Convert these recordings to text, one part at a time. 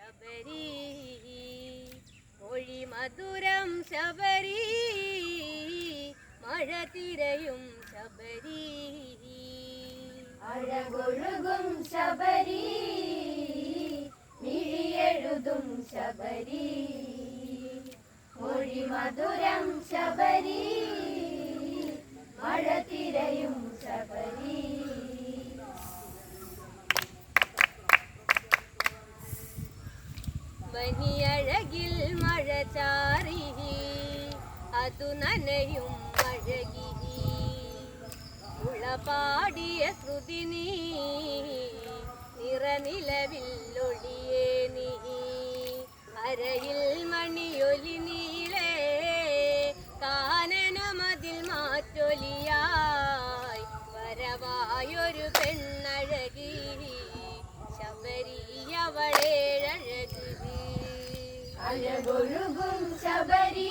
ശബരി മൊഴി മധുരം ശബരി മഴ തിരയും ശബരി അഴകൊഴുകും ശബരി മിഴിയെഴുതും ശബരി മൊഴി മധുരം ശബരി മഴ തിരയും ശബരി മഹിയഴകിൽ മഴ ചാറി അതു നനയും അഴകി ഉളപാടിയ ശ്രുതി നീ നിറനിലവിൽ ഒളിയേ നീ അരയിൽ മണിയൊലി നീളേ കാനനമതിൽ മാറ്റൊലിയായി വരവായൊരു പെണ്ണഴകി ശബരി അവളേഴഴകി അഴകൊഴുകും ശബരി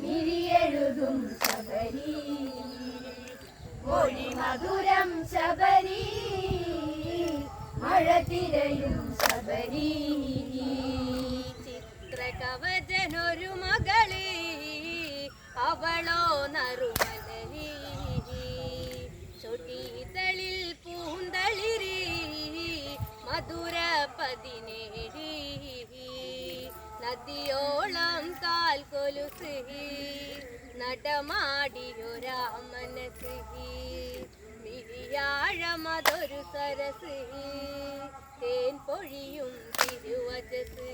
മിഴിയെഴുതും ശബരി മൊഴി മധുരം ശബരി മഴ തിരയും ശബരി ചിത്രകവചനൊരു മകളി അവളോ നറുമലരി ചൊടിതളിൽ പൂന്തളിരി മധുര പതിനേഴി നദിയോളം കാൽ കൊലുസി നടമാടിയൊരാമനസി മിഴിയാഴമതൊരു സരസി തേൻ പൊഴിയും തിരുവജസി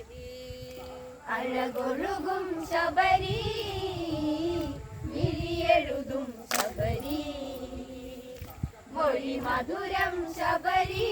അഴകൊഴുകും ശബരി മിഴിയെഴുതും ശബരി മൊഴി മധുരം ശബരി